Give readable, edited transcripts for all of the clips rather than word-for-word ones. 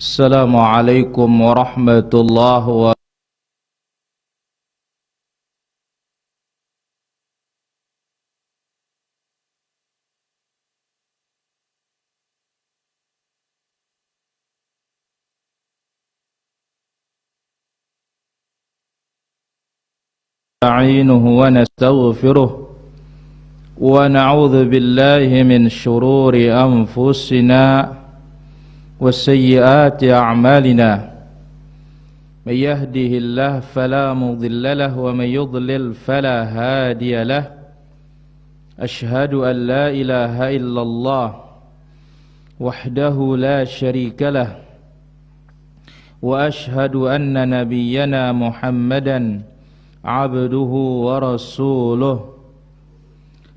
Assalamualaikum warahmatullahi wabarakatuh. نستعينه ونستغفره ونعوذ بالله من شرور أنفسنا وسيئات أعمالنا من يهده الله فلا مضل له ومن يضلل فلا هادي له أشهد أن لا إله إلا الله وحده لا شريك له وأشهد أن نبينا محمدا عبده ورسوله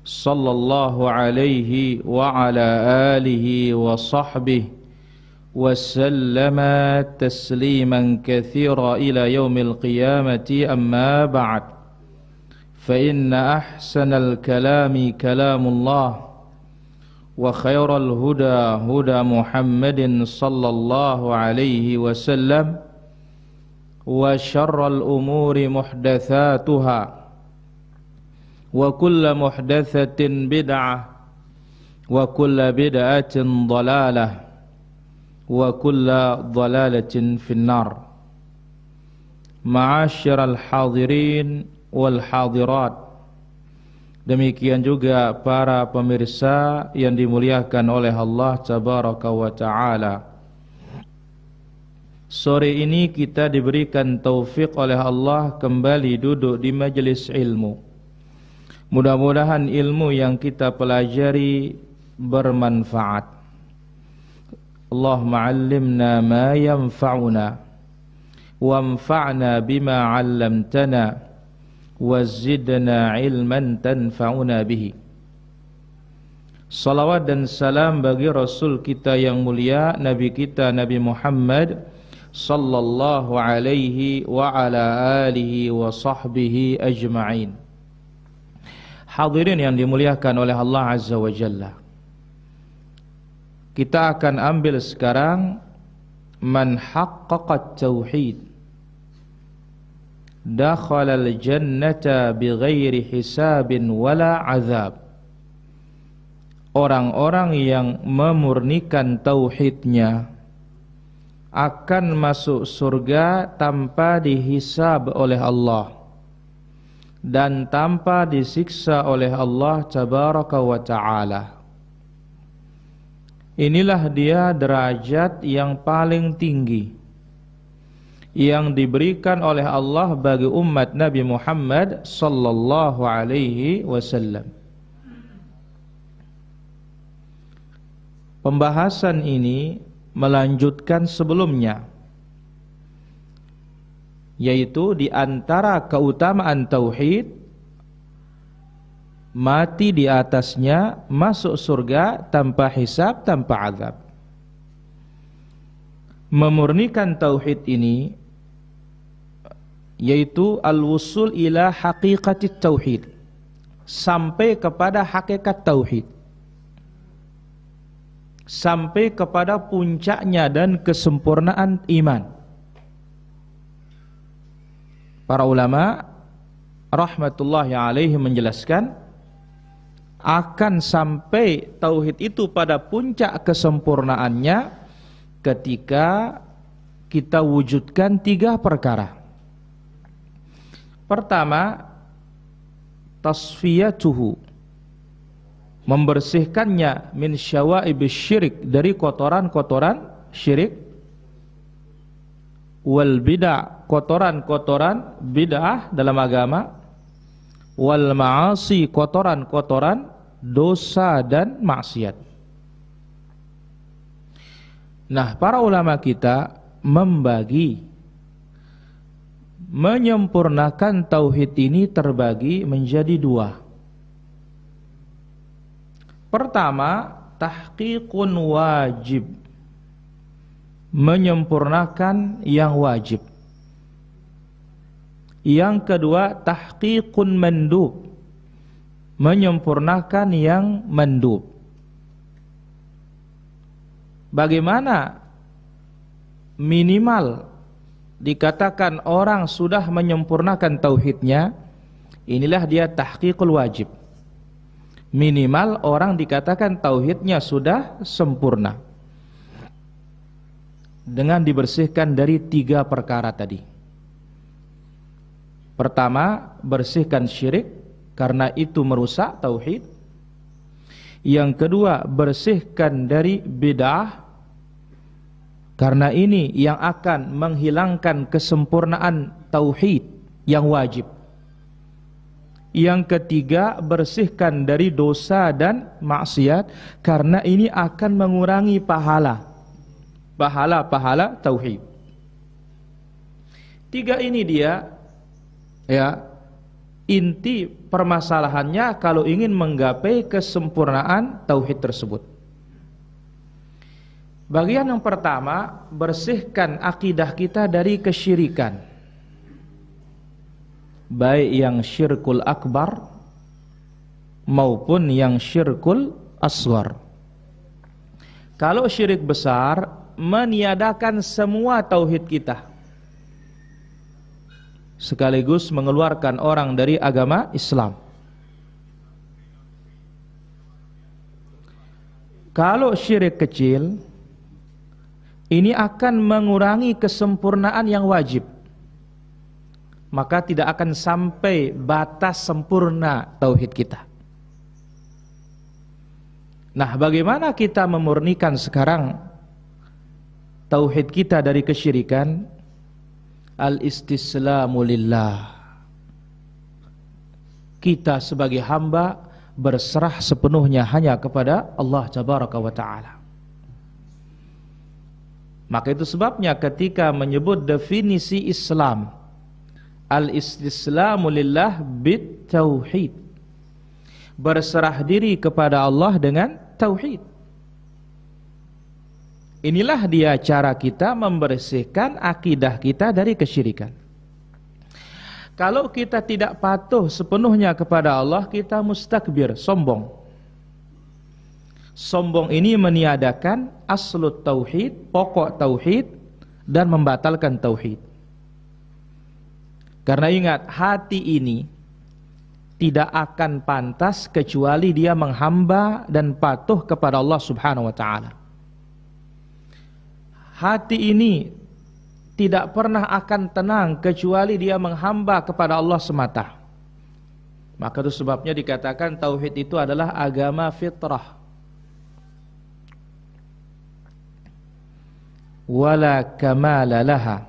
صلى الله عليه وعلى آله وصحبه وسلم تسليما كثيرا إلى يوم القيامة. أما بعد فإن أحسن الكلام كلام الله وخير الهدى هدى محمد صلى الله عليه وسلم وشر الأمور محدثاتها وكل محدثة بدعة وكل بدعة ضلالة وكل ضلالة في النار. معاشر الحاضرين والحاضرات, demikian juga para pemirsa yang dimuliakan oleh Allah Tabaraka wa Ta'ala. Sore ini kita diberikan taufik oleh Allah kembali duduk di majelis ilmu. Mudah-mudahan ilmu yang kita pelajari bermanfaat. Allahumma 'allimna ma yanfa'una wanfa'na bima 'allamtana wazidna 'ilman tanfa'una bihi. Salawat dan salam bagi Rasul kita yang mulia, Nabi kita Nabi Muhammad sallallahu alaihi wa ala alihi wa sahbihi ajma'in. Hadirin yang dimuliakan oleh Allah Azza wa Jalla, kita akan ambil sekarang man haqqaqa tauhid dakhala al-jannata bighairi hisabin wala azab. Orang-orang yang memurnikan tauhidnya akan masuk surga tanpa dihisab oleh Allah dan tanpa disiksa oleh Allah Tabaraka wa Ta'ala. Inilah dia derajat yang paling tinggi yang diberikan oleh Allah bagi umat Nabi Muhammad sallallahu alaihi wasallam. Pembahasan ini melanjutkan sebelumnya, yaitu di antara keutamaan tauhid, mati di atasnya, masuk surga tanpa hisab, tanpa azab. Memurnikan tauhid ini yaitu al-wusul ila haqiqati tauhid, sampai kepada hakikat tauhid, sampai kepada puncaknya dan kesempurnaan iman. Para ulama rahmatullahi alaihi menjelaskan, akan sampai tauhid itu pada puncak kesempurnaannya ketika kita wujudkan 3 perkara. Pertama, tasfiyatuhu, membersihkannya min syawa'ibis syirik, dari kotoran-kotoran syirik, wal bid'ah, kotoran-kotoran bid'ah dalam agama, wal ma'asi, kotoran-kotoran dosa dan maksiat. Nah, para ulama kita membagi, menyempurnakan tauhid ini terbagi menjadi 2. Pertama, tahqiqun wajib, menyempurnakan yang wajib. Yang kedua, tahqiqun mandub, menyempurnakan yang mandub. Bagaimana minimal dikatakan orang sudah menyempurnakan tauhidnya, inilah dia tahqiqul wajib. Minimal orang dikatakan tauhidnya sudah sempurna dengan dibersihkan dari 3 perkara tadi. Pertama, bersihkan syirik karena itu merusak tauhid. Yang kedua, bersihkan dari bid'ah karena ini yang akan menghilangkan kesempurnaan tauhid yang wajib. Yang ketiga, bersihkan dari dosa dan maksiat karena ini akan mengurangi pahala tauhid. 3 ini dia ya inti permasalahannya kalau ingin menggapai kesempurnaan tauhid tersebut. Bagian yang pertama, bersihkan akidah kita dari kesyirikan, baik yang syirkul akbar maupun yang syirkul asghar. Kalau syirik besar, meniadakan semua tauhid kita, sekaligus mengeluarkan orang dari agama Islam. Kalau syirik kecil, ini akan mengurangi kesempurnaan yang wajib, maka tidak akan sampai batas sempurna tauhid kita. Nah, bagaimana kita memurnikan sekarang tauhid kita dari kesyirikan? Al-istislamu lillah. Kita sebagai hamba berserah sepenuhnya hanya kepada Allah Tabaraka wa Ta'ala. Maka itu sebabnya ketika menyebut definisi Islam, al-istislamu lillah bit tauhid, berserah diri kepada Allah dengan tauhid. Inilah dia cara kita membersihkan akidah kita dari kesyirikan. Kalau kita tidak patuh sepenuhnya kepada Allah, kita mustakbir, sombong. Sombong ini meniadakan aslut tauhid, pokok tauhid, dan membatalkan tauhid. Karena ingat, hati ini tidak akan pantas kecuali dia menghamba dan patuh kepada Allah Subhanahu wa Ta'ala. Hati ini tidak pernah akan tenang kecuali dia menghamba kepada Allah semata. Maka itu sebabnya dikatakan tauhid itu adalah agama fitrah. Wala kamala laha.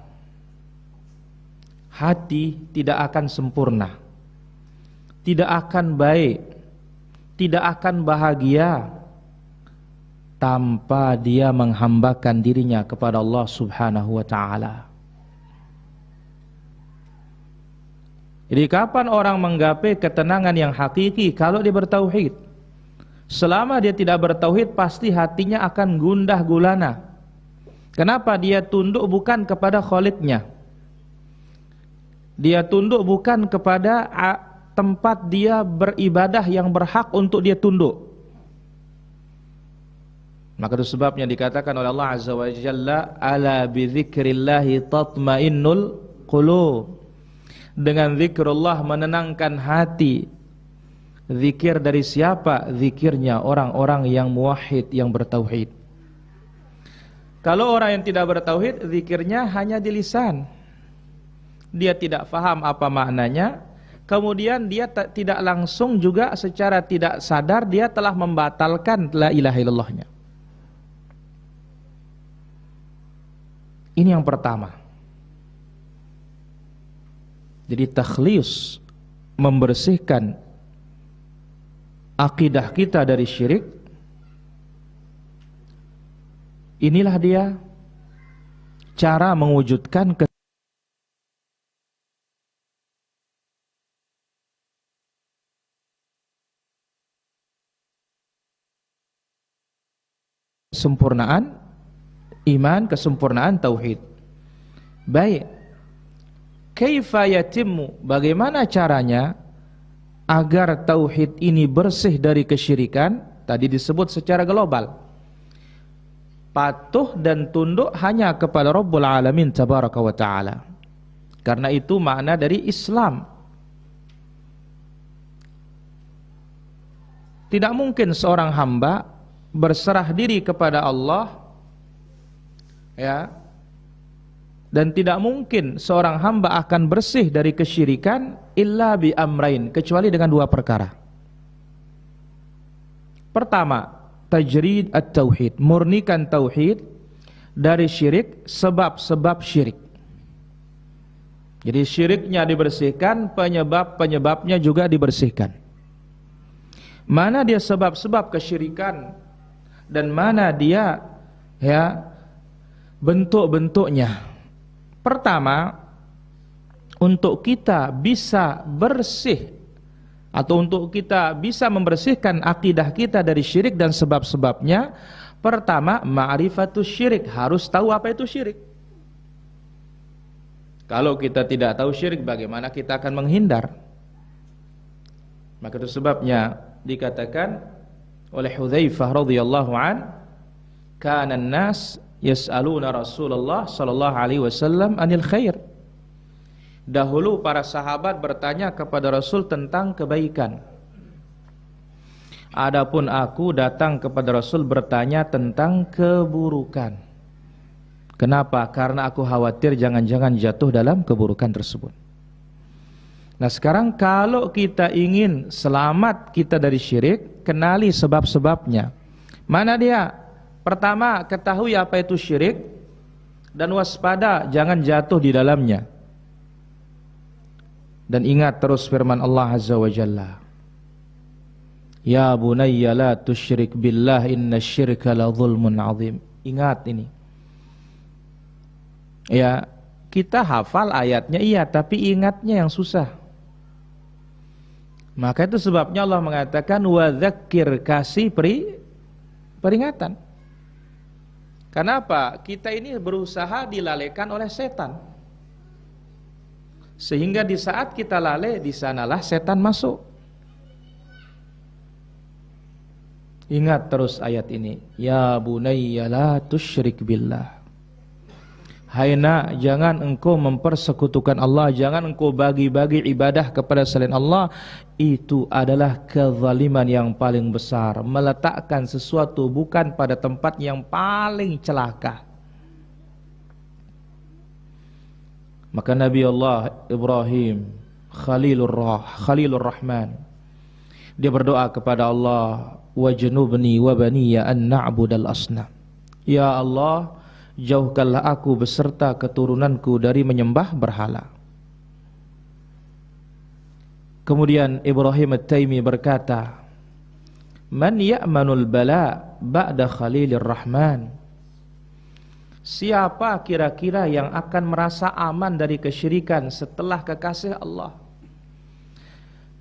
Hati tidak akan sempurna, tidak akan baik, tidak akan bahagia tanpa dia menghambakan dirinya kepada Allah Subhanahu wa Ta'ala. Jadi kapan orang menggapai ketenangan yang hakiki? Kalau dia bertauhid. Selama dia tidak bertauhid, pasti hatinya akan gundah gulana. Kenapa? Dia tunduk bukan kepada Khaliknya, dia tunduk bukan kepada tempat dia beribadah yang berhak untuk dia tunduk. Maka itu sebabnya dikatakan oleh Allah Azza wa Jalla, ala bidzikrillahi tatmainnul qulub. Dengan zikrullah menenangkan hati. Zikir dari siapa? Zikirnya orang-orang yang muwahhid, yang bertauhid. Kalau orang yang tidak bertauhid, zikirnya hanya di lisan. Dia tidak faham apa maknanya. Kemudian dia tidak langsung juga secara tidak sadar dia telah membatalkan la ilaha illallahnya. Ini yang pertama. Jadi takhlis, membersihkan akidah kita dari syirik. Inilah dia cara mewujudkan kesempurnaan iman, kesempurnaan tauhid. Baik, kaifa yatimmu, bagaimana caranya agar tauhid ini bersih dari kesyirikan? Tadi disebut secara global. patuh dan tunduk hanya kepada Rabbul Alamin tabaraka wa ta'ala. Karena itu makna dari Islam. Tidak mungkin seorang hamba berserah diri kepada Allah, ya, dan tidak mungkin seorang hamba akan bersih dari kesyirikan illa bi amrain, kecuali dengan dua perkara. Pertama, tajrid at-tauhid, murnikan tauhid dari syirik, sebab-sebab syirik. Jadi syiriknya dibersihkan, penyebab-penyebabnya juga dibersihkan. Mana dia sebab-sebab kesyirikan dan mana dia, ya, bentuk-bentuknya. Pertama, untuk kita bisa bersih atau untuk kita bisa membersihkan akidah kita dari syirik dan sebab-sebabnya, pertama, ma'rifatus syirik, harus tahu apa itu syirik. Kalau kita tidak tahu syirik, bagaimana kita akan menghindar? Maka itu sebabnya dikatakan oleh Hudzaifah radhiyallahu an, kana an-nas yas'aluna Rasulullah sallallahu alaihi wasallam anil khair. Dahulu para sahabat bertanya kepada Rasul tentang kebaikan. Adapun aku datang kepada Rasul bertanya tentang keburukan. Kenapa? Karena aku khawatir jangan-jangan jatuh dalam keburukan tersebut. Nah, sekarang kalau kita ingin selamat kita dari syirik, kenali sebab-sebabnya. Mana dia? Pertama, ketahui apa itu syirik dan waspada jangan jatuh di dalamnya. Dan ingat terus firman Allah Azza wa Jalla, ya bunayya la tusyrik billah innasyirka la zulmun azim. Ingat ini. Ya, kita hafal ayatnya iya, tapi ingatnya yang susah. Maka itu sebabnya Allah mengatakan wa dzakir, kasih peringatan. Kenapa? Kita ini berusaha dilalaikan oleh setan. Sehingga di saat kita lalai, di sanalah setan masuk. Ingat terus ayat ini. Ya bunayya la tusyrik billah. Hai nak, jangan engkau mempersekutukan Allah, jangan engkau bagi-bagi ibadah kepada selain Allah. Itu adalah kezaliman yang paling besar, meletakkan sesuatu bukan pada tempat yang paling celaka. Maka Nabi Allah Ibrahim Khalilur Rahman, dia berdoa kepada Allah, wajnubni wa baniya an na'budal asnam. Ya Allah, jauhkanlah aku beserta keturunanku dari menyembah berhala. Kemudian Ibrahim At-Taimi berkata, man ya'manul bala ba'da Khalilir Rahman. Siapa kira-kira yang akan merasa aman dari kesyirikan setelah kekasih Allah?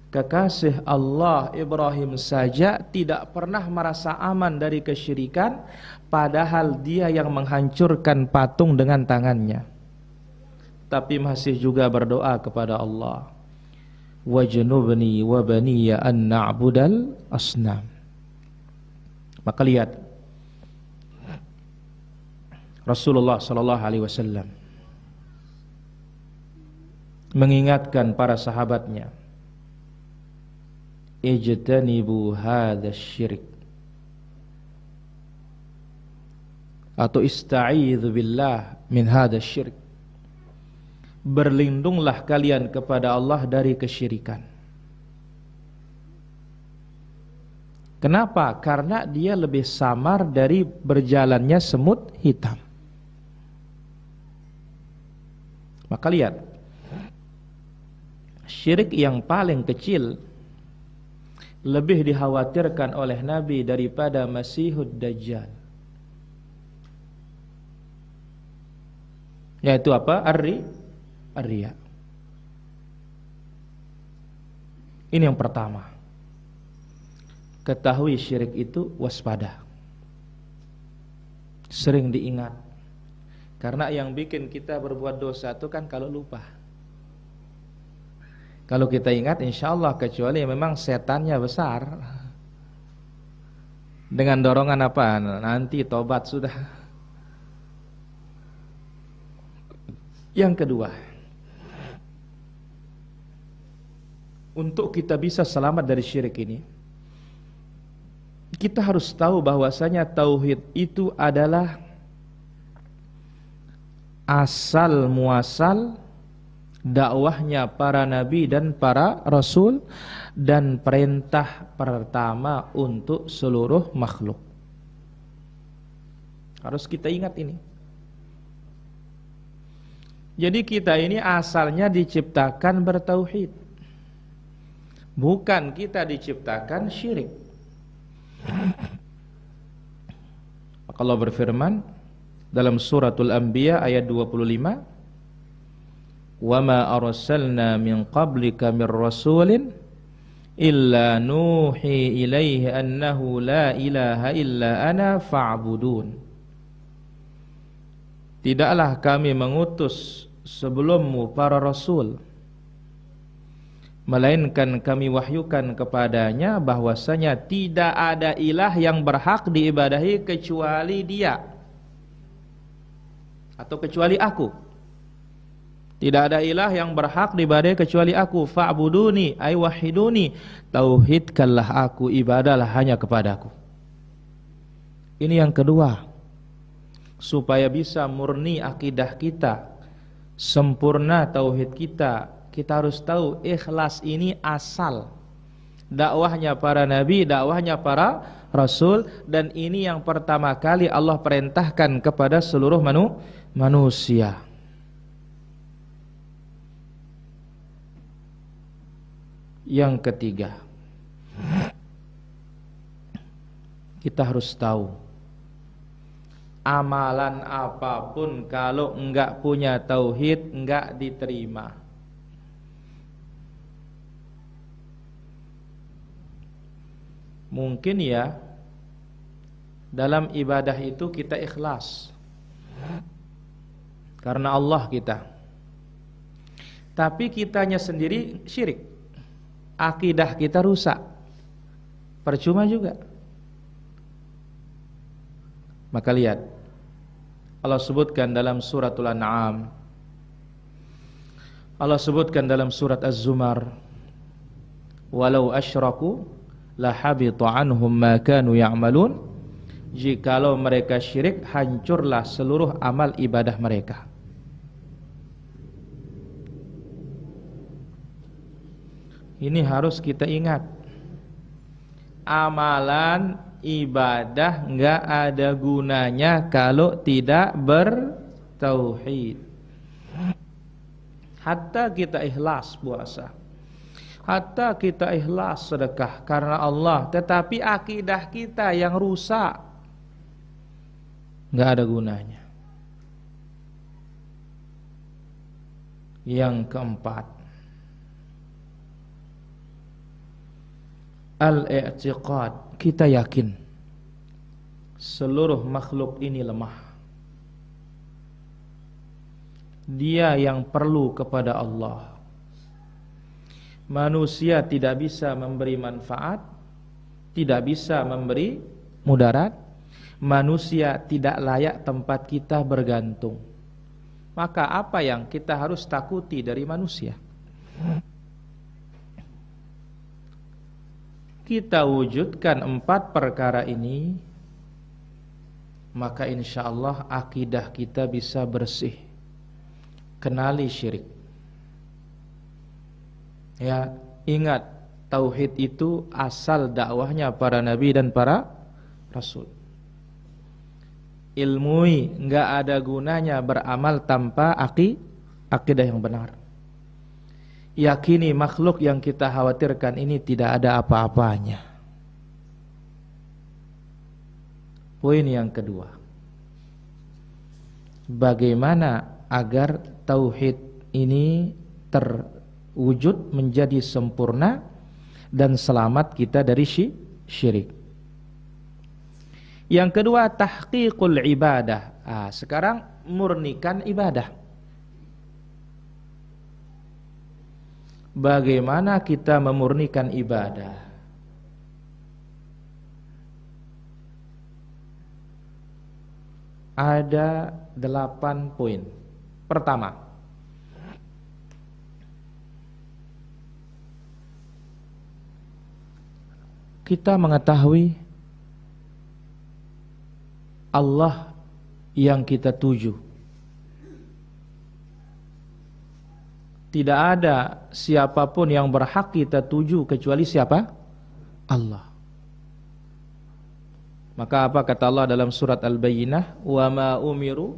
Kekasih Allah Ibrahim saja tidak pernah merasa aman dari kesyirikan, padahal dia yang menghancurkan patung dengan tangannya. Tapi masih juga berdoa kepada Allah, wajnubni wa baniya an na'budal asnam. Maka lihat Rasulullah sallallahu alaihi wasallam mengingatkan para sahabatnya, ijtanibu hadzal syirik, atau ista'idzu billah min hadzal syirik. Berlindunglah kalian kepada Allah dari kesyirikan. Kenapa? Karena dia lebih samar dari berjalannya semut hitam. Maka lihat, syirik yang paling kecil lebih dikhawatirkan oleh Nabi daripada Masihud Dajjal. Yaitu apa? Ar-riya. Ini yang pertama. Ketahui syirik itu waspada. Sering diingat. Karena yang bikin kita berbuat dosa itu kan kalau lupa. Kalau kita ingat, insya Allah, kecuali memang setannya besar. Dengan dorongan apa? Nanti tobat sudah. Yang kedua, untuk kita bisa selamat dari syirik ini, kita harus tahu bahwasanya tauhid itu adalah asal muasal dakwahnya para nabi dan para rasul, dan perintah pertama untuk seluruh makhluk. Harus kita ingat ini. Jadi kita ini asalnya diciptakan bertauhid, bukan kita diciptakan syirik. Maka Allah berfirman dalam suratul Anbiya ayat 25, "Wa ma arsalna min qablika mir rasulin illa nuhi ilaihi annahu la ilaha illa ana fa'budun." Tidaklah kami mengutus sebelummu para rasul, melainkan kami wahyukan kepadanya bahwasanya tidak ada ilah yang berhak diibadahi kecuali Dia, atau kecuali aku. Tidak ada ilah yang berhak diibadahi kecuali aku. Fa'buduni ay wahiduni, tauhidkanlah aku, ibadahlah hanya kepadaku. Ini yang kedua, supaya bisa murni akidah kita, sempurna tauhid kita, kita harus tahu ikhlas ini asal dakwahnya para nabi, dakwahnya para rasul, dan ini yang pertama kali Allah perintahkan kepada seluruh manusia. Yang ketiga, kita harus tahu amalan apapun kalau enggak punya tauhid enggak diterima. Mungkin ya dalam ibadah itu kita ikhlas karena Allah kita, tapi kitanya sendiri syirik, akidah kita rusak, percuma juga. Maka lihat, Allah sebutkan dalam suratul An'am, Allah sebutkan dalam surat Az-Zumar, "Walau asyraku lahabita anhum ma kanu ya'malun." Jikalau mereka syirik, hancurlah seluruh amal ibadah mereka. Ini harus kita ingat. Amalan ibadah enggak ada gunanya kalau tidak bertauhid. Hatta kita ikhlas puasa, hatta kita ikhlas sedekah karena Allah, tetapi akidah kita yang rusak, enggak ada gunanya. Yang keempat, al-i'tiqad. Kita yakin seluruh makhluk ini lemah. Dia yang perlu kepada Allah. Manusia tidak bisa memberi manfaat, tidak bisa memberi mudarat. Manusia tidak layak tempat kita bergantung. Maka apa yang kita harus takuti dari manusia? Kita wujudkan 4 perkara ini, maka insya Allah akidah kita bisa bersih. Kenali syirik. Ya, ingat tauhid itu asal dakwahnya para nabi dan para rasul. Ilmui, enggak ada gunanya beramal tanpa akidah yang benar. Yakini makhluk yang kita khawatirkan ini tidak ada apa-apanya. Poin yang kedua, bagaimana agar tauhid ini terwujud menjadi sempurna dan selamat kita dari syirik. Yang kedua, tahqiqul ibadah. Sekarang murnikan ibadah. Bagaimana kita memurnikan ibadah? Ada 8 poin. Pertama, kita mengetahui Allah yang kita tuju. Tidak ada siapapun yang berhak kita tuju kecuali siapa? Allah. Maka apa kata Allah dalam surat Al-Bayyinah? Wa ma umiru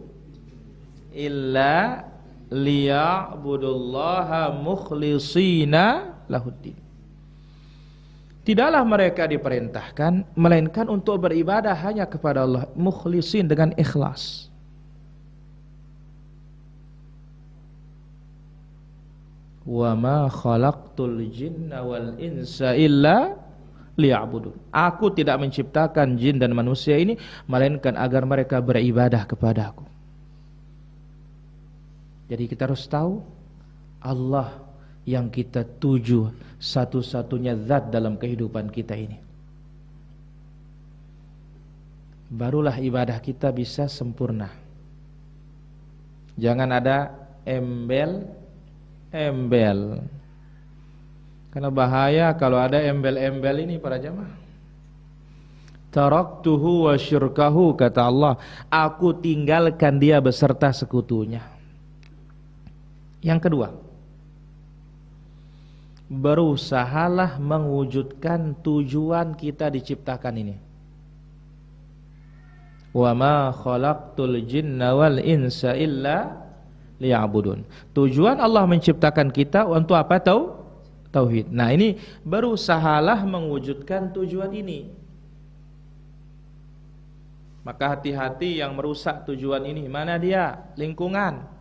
illa liya'budullaha mukhlishina lahuddin. Tidaklah mereka diperintahkan melainkan untuk beribadah hanya kepada Allah, mukhlisin, dengan ikhlas. Wa ma khalaqtul jinna wal insa illa liya'budun. Aku tidak menciptakan jin dan manusia ini melainkan agar mereka beribadah kepada Aku. Jadi kita harus tahu Allah yang kita tuju, satu-satunya zat dalam kehidupan kita ini. Barulah ibadah kita bisa sempurna. Jangan ada embel. Karena bahaya kalau ada embel-embel ini para jamaah. Taraktuhu wa syirkahu, kata Allah, aku tinggalkan dia beserta sekutunya. Yang kedua, berusahalah mewujudkan tujuan kita diciptakan ini. Wa ma khalaqtul jinna wal insa illa liya'budun. Tujuan Allah menciptakan kita untuk apa? Tauhid. Nah, ini berusahalah mewujudkan tujuan ini. Maka hati-hati yang merusak tujuan ini. Mana dia? Lingkungan.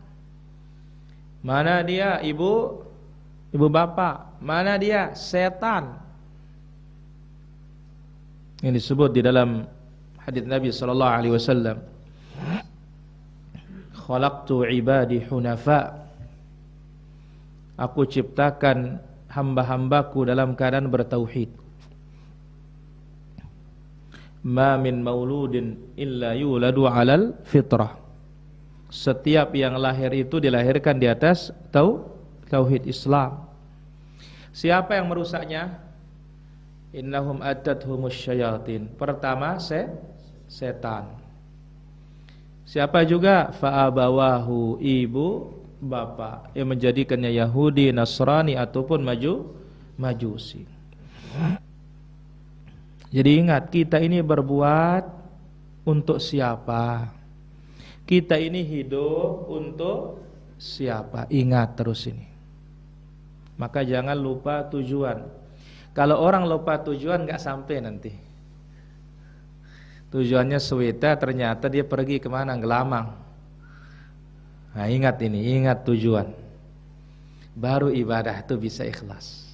Mana dia? Ibu bapak. Mana dia? Setan. Ini disebut di dalam hadis Nabi sallallahu alaihi wasallam, khalaqtu ibadi hunafa. Aku ciptakan hamba-hambaku dalam keadaan bertauhid. Ma min mauludin illa yuladu alal fitrah. Setiap yang lahir itu dilahirkan di atas tauhid Islam. Siapa yang merusaknya? Innahum atathumush syayatin. Pertama setan. Siapa juga? Fa'abawahu, ibu bapak, yang menjadikannya Yahudi, Nasrani ataupun Majusi. Jadi ingat, kita ini berbuat untuk siapa? Kita ini hidup untuk siapa? Ingat terus ini. Maka jangan lupa tujuan. Kalau orang lupa tujuan gak sampai nanti. Tujuannya Sweta, ternyata dia pergi kemana? Gelamang. Nah, ingat ini, ingat tujuan. Baru ibadah itu bisa ikhlas.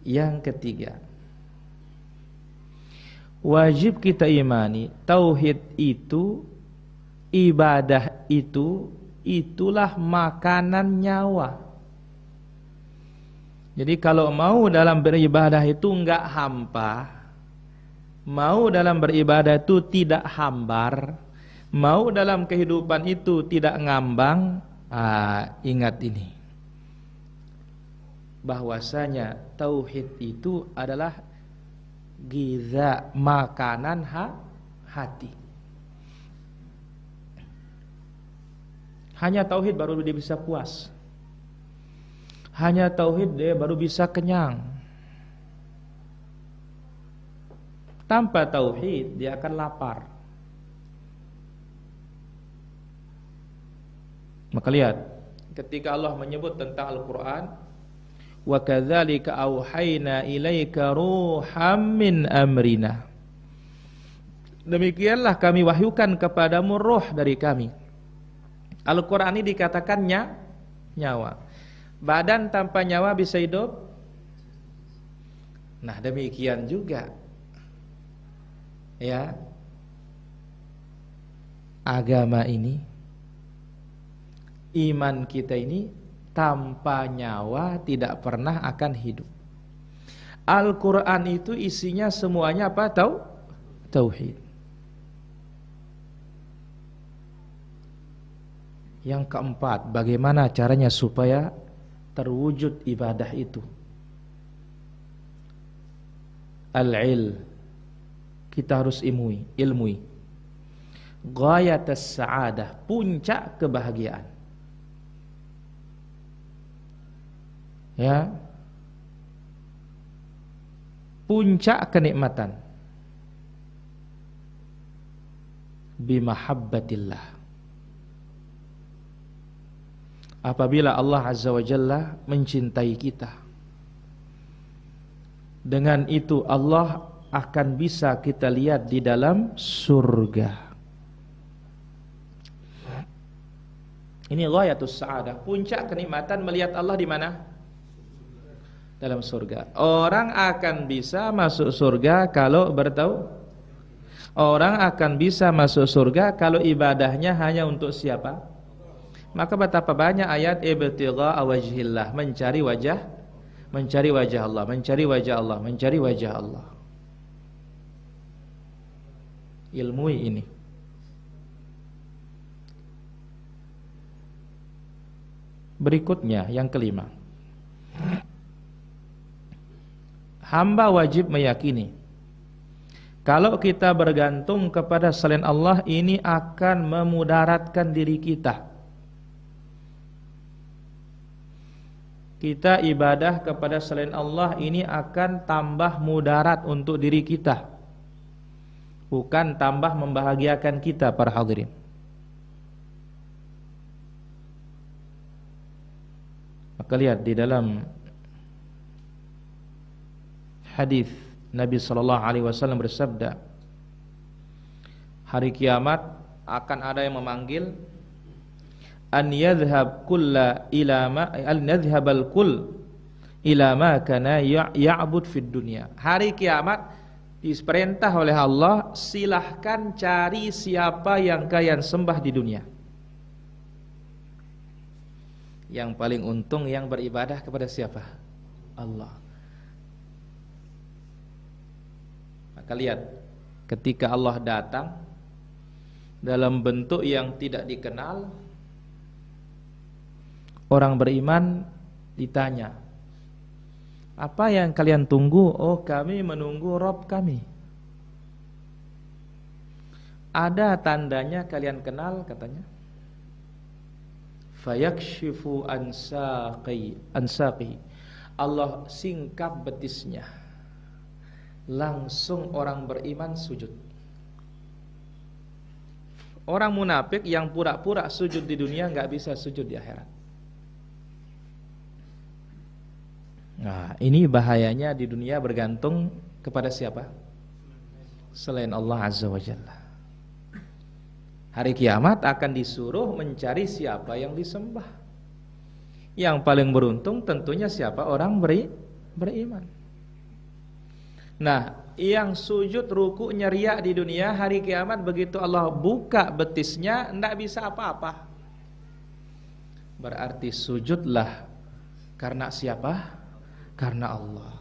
Yang ketiga, wajib kita imani tauhid itu, ibadah itu, itulah makanan nyawa. Jadi kalau mau dalam beribadah itu enggak hampa, mau dalam beribadah itu tidak hambar, mau dalam kehidupan itu tidak ngambang, ingat ini, bahwasanya tauhid itu adalah giza, makanan hati. Hanya tauhid baru dia bisa puas. Hanya tauhid dia baru bisa kenyang. Tanpa tauhid dia akan lapar. Maka lihat, ketika Allah menyebut tentang Al-Quran, wa kadzalika auhayna ilaika ruham min amrina. Demikianlah kami wahyukan kepadamu roh dari kami. Al-Quran ini dikatakan nyawa. Badan tanpa nyawa bisa hidup? Nah, demikian juga ya, agama ini, iman kita ini tanpa nyawa tidak pernah akan hidup. Al-Quran itu isinya semuanya apa? Tauhid. Yang keempat, bagaimana caranya supaya terwujud ibadah itu? al-ilm. Kita harus ilmui. Ghayatus sa'adah, puncak kebahagiaan. Ya. Puncak kenikmatan. Bimahabbatillah. Apabila Allah Azza wa Jalla mencintai kita, dengan itu Allah akan bisa kita lihat di dalam surga. Ini ghayatus sa'adah, puncak kenikmatan melihat Allah di mana? Dalam surga. Orang akan bisa masuk surga kalau bertauhid. Orang akan bisa masuk surga kalau ibadahnya hanya untuk siapa? Maka betapa banyak ayat ibtigha wajhillah, mencari wajah Allah, mencari wajah Allah, mencari wajah Allah. Ilmui ini. Berikutnya yang kelima, hamba wajib meyakini kalau kita bergantung kepada selain Allah, ini akan memudaratkan diri kita. Kita ibadah kepada selain Allah, ini akan tambah mudarat untuk diri kita, bukan tambah membahagiakan kita, para hadirin. Maka lihat di dalam hadis Nabi sallallahu alaihi wasallam bersabda, hari kiamat akan ada yang memanggil an yadhhab kulla ila ma al nadhhabal kull ila ma kana ya'bud fid dunya. Hari kiamat diperintah oleh Allah, silahkan cari siapa yang kalian sembah di dunia. Yang paling untung yang beribadah kepada siapa? Allah. Maka lihat, ketika Allah datang dalam bentuk yang tidak dikenal, orang beriman ditanya, apa yang kalian tunggu? Oh, kami menunggu Rabb kami. Ada tandanya kalian kenal, katanya. Fayakshifu ansaqi. Allah singkap betisnya. Langsung orang beriman sujud. Orang munafik yang pura-pura sujud di dunia enggak bisa sujud di akhirat. Nah, ini bahayanya di dunia bergantung kepada siapa? Selain Allah Azza wa Jalla. Hari kiamat akan disuruh mencari siapa yang disembah. Yang paling beruntung tentunya siapa? Orang beriman. Nah, yang sujud ruku riya di dunia, hari kiamat begitu Allah buka betisnya, tidak bisa apa-apa. Berarti sujudlah karena siapa? Karena Allah.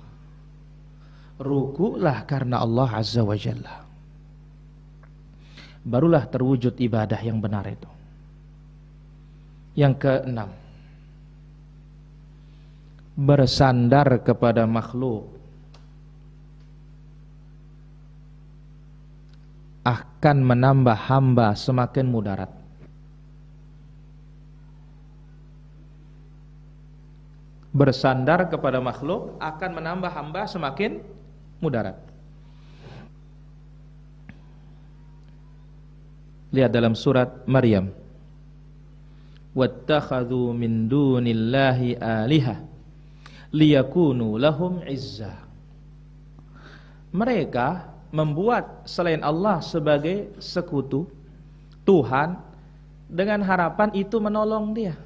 Rukulah karena Allah Azza wa Jalla. Barulah terwujud ibadah yang benar itu. Yang keenam, bersandar kepada makhluk akan menambah hamba semakin mudarat. Bersandar kepada makhluk akan menambah hamba semakin mudarat. Lihat dalam surat Maryam, wattakhadhu min dunillahi aliha liyakunu lahum izzah. Mereka membuat selain Allah sebagai sekutu Tuhan dengan harapan itu menolong dia.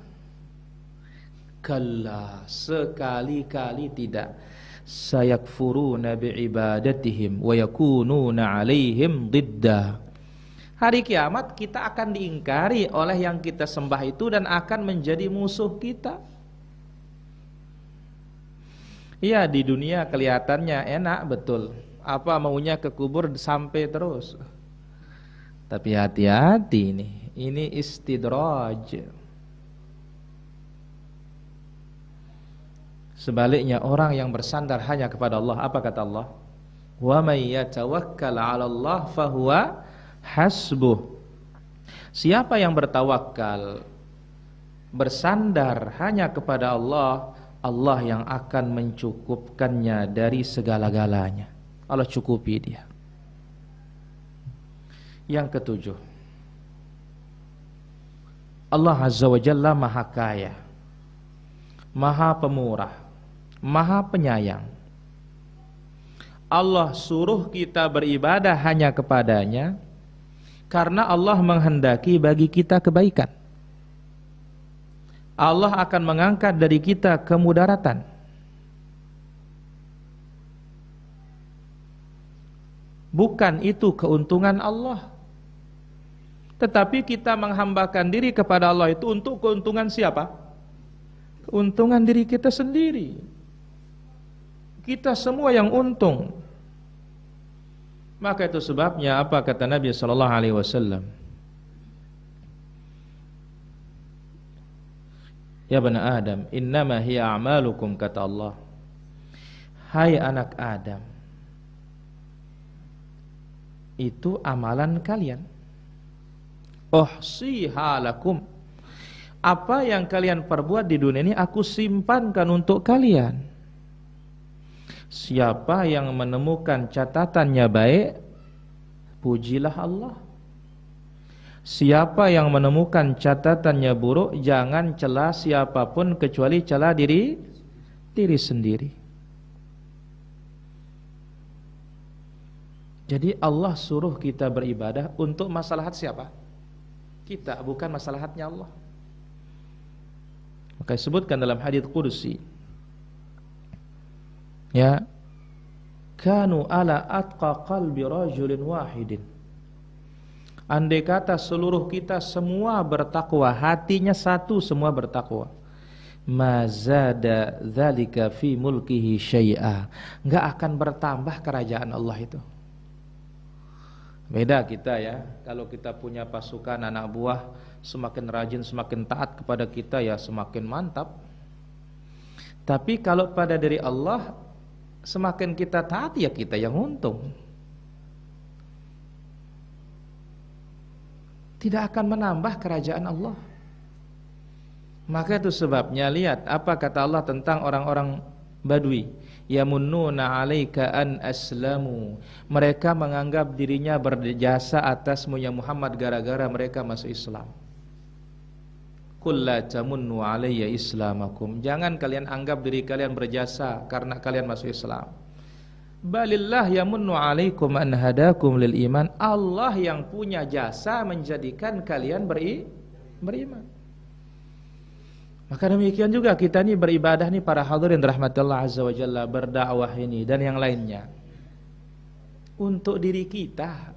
Kalla, sekali-kali tidak. Sayakfuruna bi'ibadatihim wa yakununa 'alaihim didda. Hari kiamat kita akan diingkari oleh yang kita sembah itu dan akan menjadi musuh kita. Iya, di dunia kelihatannya enak betul. Apa maunya ke kubur sampai terus. Tapi hati-hati ini istidraj. Sebaliknya orang yang bersandar hanya kepada Allah, apa kata Allah? Wa may yatawakkal 'ala Allah fahuwa hasbuh. Siapa yang bertawakal, bersandar hanya kepada Allah, Allah yang akan mencukupkannya dari segala-galanya. Allah cukupi dia. Yang ketujuh, Allah Azza wa Jalla Maha Kaya, Maha Pemurah, Maha Penyayang. Allah suruh kita beribadah hanya kepadanya karena Allah menghendaki bagi kita kebaikan. Allah akan mengangkat dari kita kemudaratan. Bukan itu keuntungan Allah. Tetapi kita menghambakan diri kepada Allah itu untuk keuntungan siapa? Keuntungan diri kita sendiri. Kita semua yang untung. Maka itu sebabnya apa kata Nabi sallallahu alaihi wasallam? Ya bani Adam, innama hiya a'malukum, kata Allah. Hai anak Adam, itu amalan kalian. Uhsiha lakum. Apa yang kalian perbuat di dunia ini aku simpankan untuk kalian. Siapa yang menemukan catatannya baik, pujilah Allah. Siapa yang menemukan catatannya buruk, jangan cela siapapun kecuali cela diri sendiri. Jadi Allah suruh kita beribadah untuk maslahat siapa? Kita, bukan maslahatnya Allah. Maka disebutkan dalam hadits qudsi, ya, kanu ala atqa qalbi rajulin wahidin. Andai kata seluruh kita semua bertakwa, hatinya satu, semua bertakwa, mazada dzalika fi mulkihi syai'a, enggak akan bertambah kerajaan Allah itu. Beda kita ya, kalau kita punya pasukan anak buah, semakin rajin, semakin taat kepada kita, ya semakin mantap. Tapi kalau pada diri Allah, semakin kita taat, ya kita yang untung. Tidak akan menambah kerajaan Allah. Maka itu sebabnya, lihat apa kata Allah tentang orang-orang Badui. Yamunnuna 'alaika an aslamu. Mereka menganggap dirinya berjasa atasmu ya Muhammad gara-gara mereka masuk Islam. Qul la tamunnu 'alayya islamakum. Jangan kalian anggap diri kalian berjasa karena kalian masuk Islam. Balillah yamunnu 'alaikum an hadakum lil iman. Allah yang punya jasa menjadikan kalian beriman. Maka demikian juga kita ini beribadah nih, para hadirin rahmatullah azza wa jalla, berdakwah ini dan yang lainnya, untuk diri kita.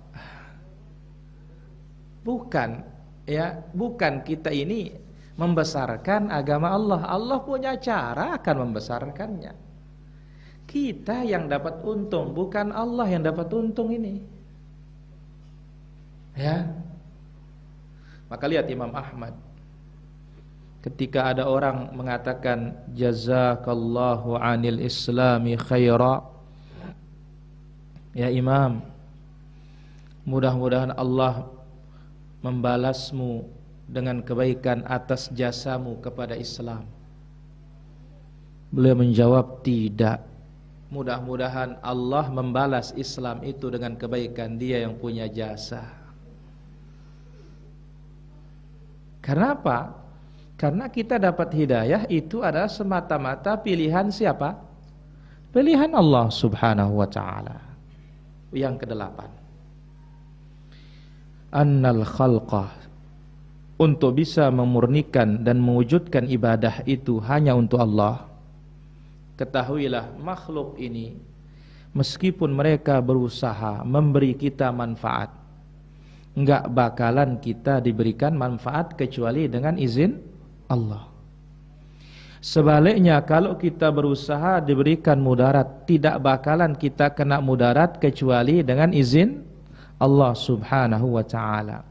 Bukan kita ini membesarkan agama Allah. Allah punya cara akan membesarkannya. Kita yang dapat untung, bukan Allah yang dapat untung ini. Ya. Maka lihat Imam Ahmad, ketika ada orang mengatakan jazakallahu anil islami khaira, ya Imam, mudah-mudahan Allah membalasmu dengan kebaikan atas jasamu kepada Islam. Beliau menjawab, tidak. Mudah-mudahan Allah membalas Islam itu dengan kebaikan dia yang punya jasa. Karena apa? Karena kita dapat hidayah itu adalah semata-mata pilihan siapa? Pilihan Allah subhanahu wa ta'ala. Yang kedelapan, annal khalqah, untuk bisa memurnikan dan mewujudkan ibadah itu hanya untuk Allah. Ketahuilah makhluk ini, meskipun mereka berusaha memberi kita manfaat, enggak bakalan kita diberikan manfaat kecuali dengan izin Allah. Sebaliknya, kalau kita berusaha diberikan mudarat, tidak bakalan kita kena mudarat kecuali dengan izin Allah subhanahu wa ta'ala.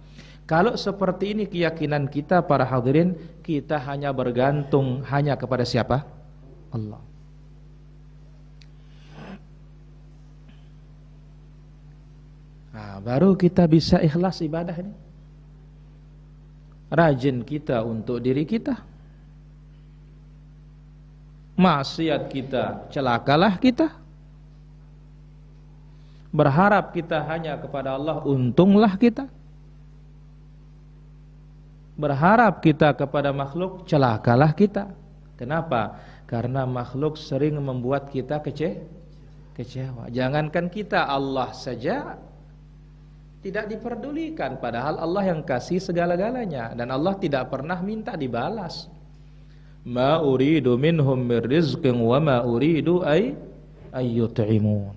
Kalau seperti ini keyakinan kita para hadirin, kita hanya bergantung hanya kepada siapa? Allah. baru kita bisa ikhlas ibadah ini. Rajin kita untuk diri kita. Maksiat kita, celakalah kita. Berharap kita hanya kepada Allah, untunglah kita. Berharap kita kepada makhluk, celakalah kita. Kenapa? Karena makhluk sering membuat kita kecewa. Jangankan kita, Allah saja tidak diperdulikan, padahal Allah yang kasih segala-galanya, dan Allah tidak pernah minta dibalas. Ma uridu minhum min rizqin wa ma uridu ay yut'imun.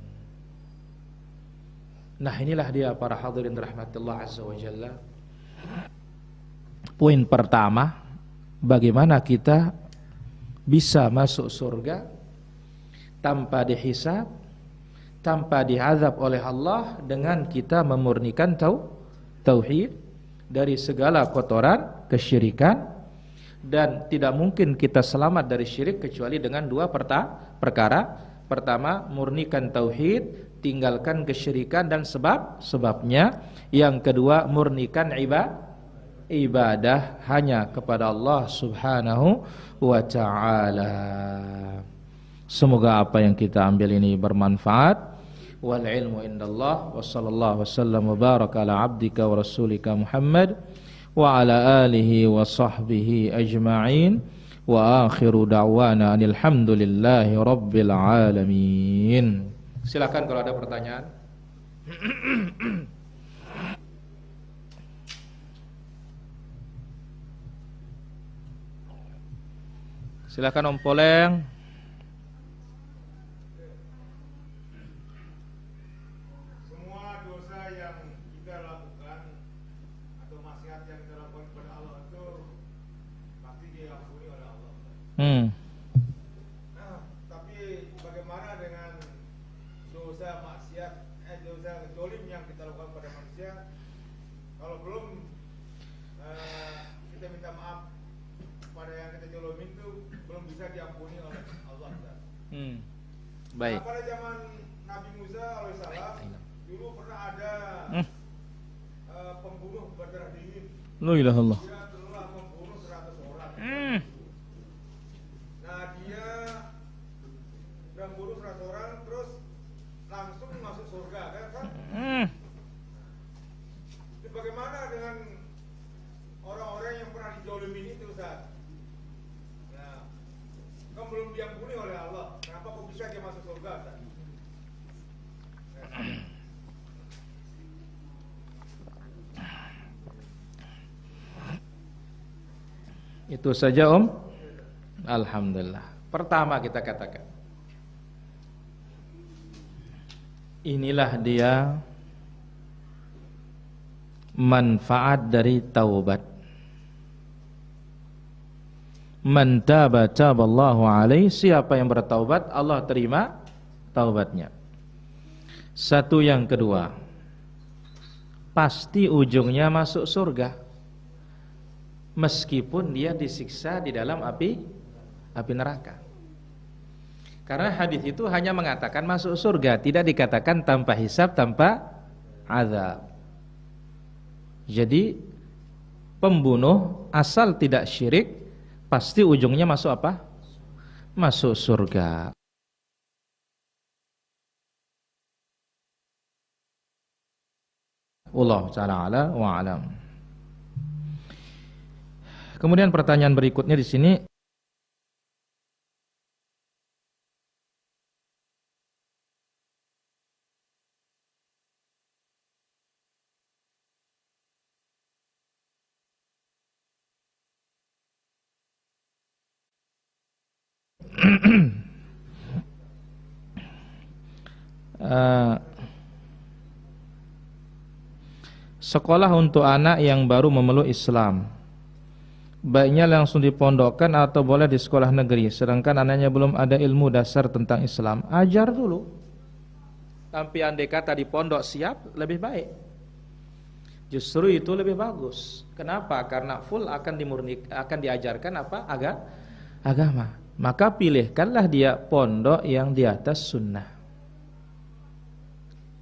Nah, inilah dia para hadirin rahmatullah azza wa jalla. Poin pertama, bagaimana kita bisa masuk surga tanpa dihisab, tanpa diazab oleh Allah, dengan kita memurnikan tauhid dari segala kotoran kesyirikan. Dan tidak mungkin kita selamat dari syirik kecuali dengan dua perkara. Pertama, murnikan tauhid, tinggalkan kesyirikan dan sebabnya. Yang kedua, murnikan ibadah hanya kepada Allah Subhanahu wa ta'ala. Semoga apa yang kita ambil ini bermanfaat. Wal ilmu indallah. Wa sallallahu wasallam wa baraka ala abdika wa rasulika Muhammad wa ala alihi wa sahbihi ajma'in. Wa akhiru da'wana alhamdulillahi rabbil alamin. Silakan kalau ada pertanyaan. Silakan Om Poleng. Semua dosa yang kita lakukan atau maksiat yang kita lakukan kepada Allah itu pasti diampuni oleh Allah. Nah, tapi bagaimana dengan dosa maksiat, dosa zalim yang kita lakukan pada manusia? Kalau belum kita minta maaf pada yang kita zalimin itu belum bisa diampuni oleh Allah. Baik. Nah, pada zaman Nabi Musa alaihissalam dulu pernah ada pembunuh berdarah dingin. La ilaha illallah. Dia telah membunuh 100 orang. Nah, dia membunuh 100 orang terus langsung masuk surga, kan? Jadi bagaimana dengan orang-orang yang pernah dizalimin itu, Ustaz? Nah, kan belum diampuni oleh Allah. Kenapa kok bisa dia masuk surga, Ustaz? Itu saja Om. Alhamdulillah. Pertama kita katakan, inilah dia manfaat dari taubat. Man taba taballahu alaihi, siapa yang bertaubat Allah terima taubatnya. Satu, yang kedua, pasti ujungnya masuk surga. Meskipun dia disiksa di dalam api neraka. Karena hadis itu hanya mengatakan masuk surga, tidak dikatakan tanpa hisab, tanpa azab. Jadi pembunuh asal tidak syirik pasti ujungnya masuk apa? Masuk surga. Wallahu ta'ala ala wa alam. Kemudian pertanyaan berikutnya di sini, sekolah untuk anak yang baru memeluk Islam, baiknya langsung dipondokkan atau boleh di sekolah negeri, sedangkan anaknya belum ada ilmu dasar tentang Islam? Ajar dulu. Tapi andai kata di pondok siap, lebih baik. Justru itu lebih bagus. Kenapa? Karena full akan diajarkan apa? Agama. Maka pilihkanlah dia pondok yang di atas sunnah.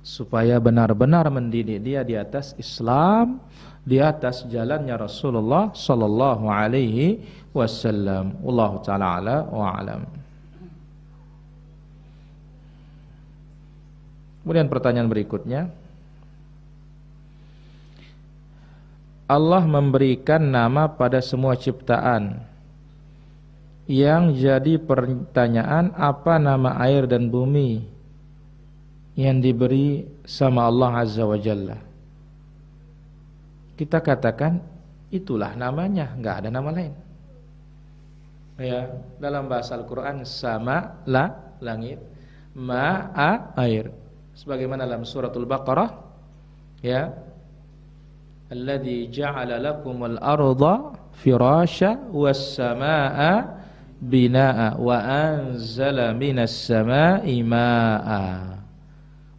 supaya benar-benar mendidik dia di atas Islam, di atas jalannya Rasulullah sallallahu alaihi wasallam. Wallahu taala ala wa alam. Kemudian pertanyaan berikutnya, Allah memberikan nama pada semua ciptaan. Yang jadi pertanyaan, apa nama air dan bumi yang diberi sama Allah Azza wa Jalla? Kita katakan itulah namanya, enggak ada nama lain. Ya, dalam bahasa Al-Qur'an sama langit, ma'a air. Sebagaimana dalam suratul Baqarah, ya, alladzi ja'ala lakumul arda firasya was samaa'a binaa'a wa anzala minas samaa'i maa'a.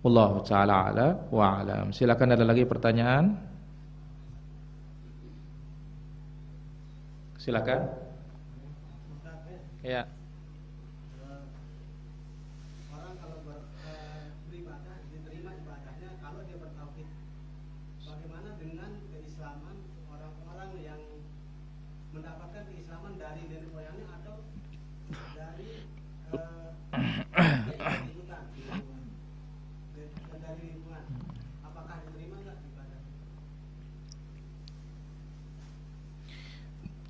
Wallahu taala ala wa alam. Silakan, ada lagi pertanyaan? Silakan. Ya. Orang kalau beribadah diterima ibadahnya kalau dia bertauhid. Bagaimana dengan keislaman orang-orang yang mendapatkan keislaman dari nenek moyangnya atau dari dari lingkungan? Apakah diterima nggak ibadah?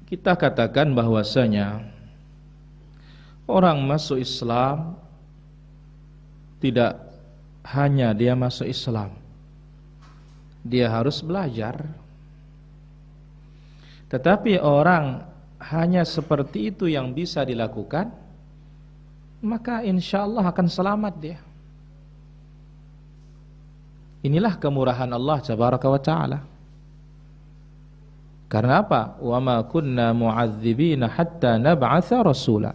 Kita katakan bahwasanya orang masuk Islam tidak hanya dia masuk Islam, dia harus belajar. Tetapi orang hanya seperti itu yang bisa dilakukan, maka insya Allah akan selamat dia. Inilah kemurahan Allah Tabaraka wa Ta'ala. Karena apa? Wa ma kunna mu'adzibina hatta nab'atha rasula.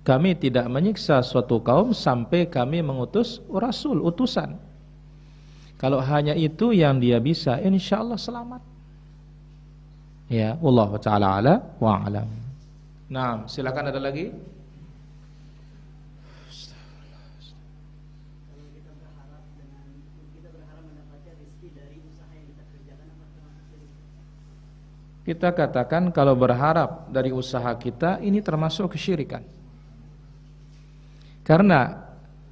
Kami tidak menyiksa suatu kaum sampai kami mengutus rasul, utusan. Kalau hanya itu yang dia bisa, insya Allah selamat. Ya, Allah Ta'ala ala wa alam. Nah, silakan, ada lagi? Kita katakan kalau berharap dari usaha kita, ini termasuk kesyirikan. Karena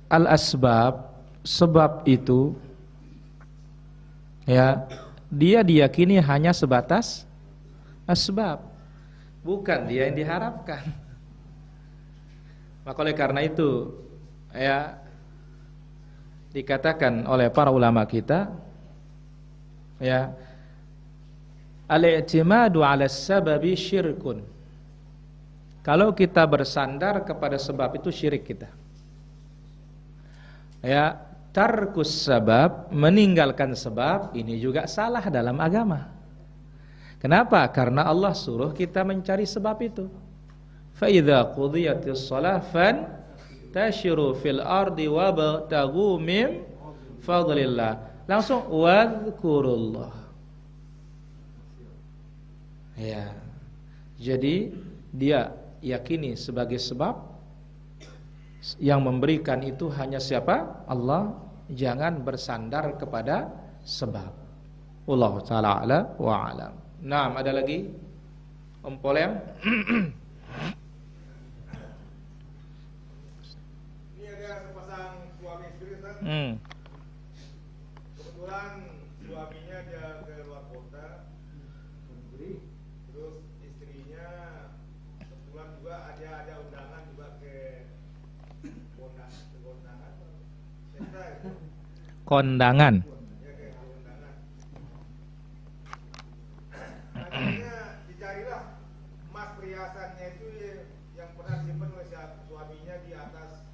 al-asbab, sebab itu, ya, dia diyakini hanya sebatas asbab, bukan dia yang diharapkan. Maka oleh karena itu, ya, dikatakan oleh para ulama kita, ya, al-i'timadu 'ala sababi syirkun. Kalau kita bersandar kepada sebab itu syirik kita. Ya, tarkus sabab, meninggalkan sebab, ini juga salah dalam agama. Kenapa? Karena Allah suruh kita mencari sebab itu. Fa idza qudiyatis shalah fantashiru fil ardi wabtaghu min fadlillah. Langsung wadhkurullah. Ya. Jadi dia yakini sebagai sebab, yang memberikan itu hanya siapa? Allah. Jangan bersandar kepada sebab. Wallahu ta'ala ala wa alam. Nah, ada lagi? Om Polem. Ini ada sepasang suami istri, Ustaz. Kebetulan suaminya dia ke luar kota, terus istrinya kebetulan juga ada undangan juga ke kondangan, Kondangan. ya ke undangan. Akhirnya dicarilah emas perhiasannya itu yang pernah disimpan oleh suaminya di atas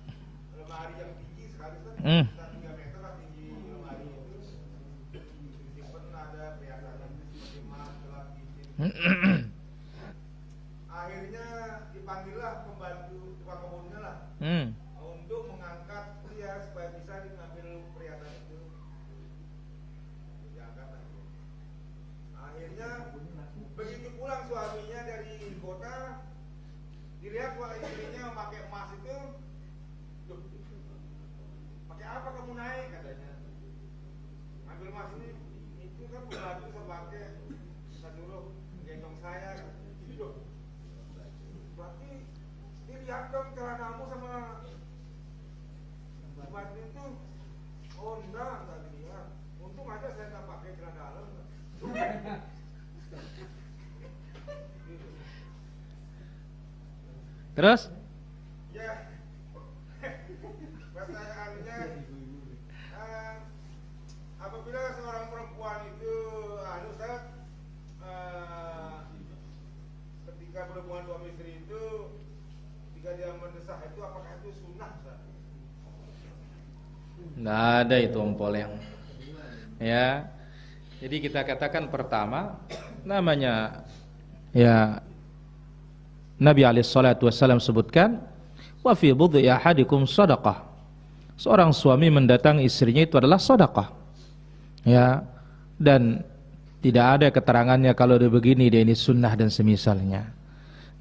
lemari yang tinggi sekali, Ustaz. 3 meter lah tinggi lemari itu. Disimpan ada perhiasan emas, gelas, cincin. Akhirnya dipanggillah pembantu tukang kebunnya lah untuk mengangkat dia supaya bisa mengambil perhiasan itu. Diangkat lagi. Akhirnya begitu pulang suaminya dari kota, dilihat wah istrinya memakai emas itu. Duh, pakai apa kamu naik katanya? ambil mas ini itu kan pembantu sebagai saya suruh gendong saya gitu. Berarti dilihat dong celanamu sama pembantu itu. Oh enggak dilihat. Untung aja saya nggak pakai celana dalam. Terus? Ya, pertanyaannya, apabila seorang perempuan itu, Ustaz, ketika berhubungan suami istri itu, ketika dia mendesah itu, apakah itu sunnah, Ustaz? Nggak ada itu ompol yang, ya. Jadi kita katakan pertama, namanya, ya. Nabi SAW sebutkan, wa fi budhi ahadikum sadaqah. Seorang suami mendatangi istrinya itu adalah sedekah. Ya, dan tidak ada keterangannya kalau dia begini dia ini sunnah dan semisalnya.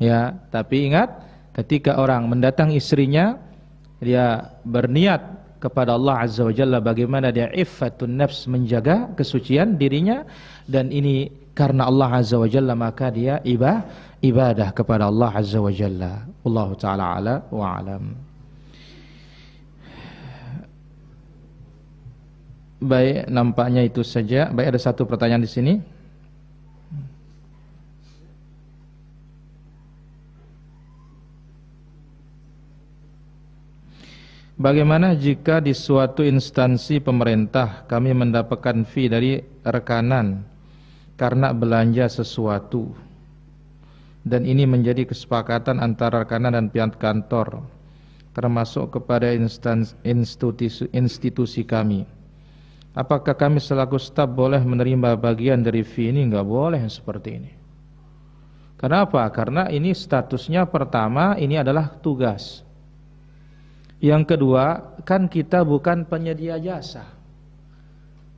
Ya, tapi ingat ketika orang mendatangi istrinya dia berniat kepada Allah Azza wa Jalla bagaimana dia iffatun nafs menjaga kesucian dirinya dan ini karena Allah Azza wa Jalla maka dia ibadah kepada Allah Azza wa Jalla. Wallahu taala ala wa alam. Baik, nampaknya itu saja. Baik, ada satu pertanyaan di sini. Bagaimana jika di suatu instansi pemerintah kami mendapatkan fee dari rekanan karena belanja sesuatu dan ini menjadi kesepakatan antara rekanan dan pihak kantor termasuk kepada institusi kami? Apakah kami selaku staf boleh menerima bagian dari fee ini? Enggak boleh seperti ini. Kenapa? Karena ini statusnya pertama ini adalah tugas. Yang kedua, kan kita bukan penyedia jasa.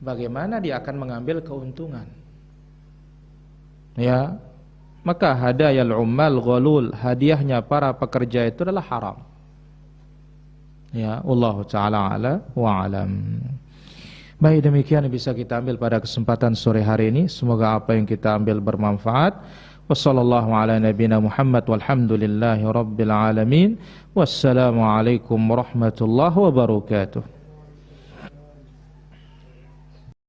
Bagaimana dia akan mengambil keuntungan? Ya, maka hadayal ummal ghalul, hadiahnya para pekerja itu adalah haram. Ya, wallahu taala ala wa alam. Baik, demikian yang bisa kita ambil pada kesempatan sore hari ini. Semoga apa yang kita ambil bermanfaat. Wassallallahu ala nabiyina Muhammad walhamdulillahi rabbil alamin. Wassalamualaikum warahmatullahi wabarakatuh.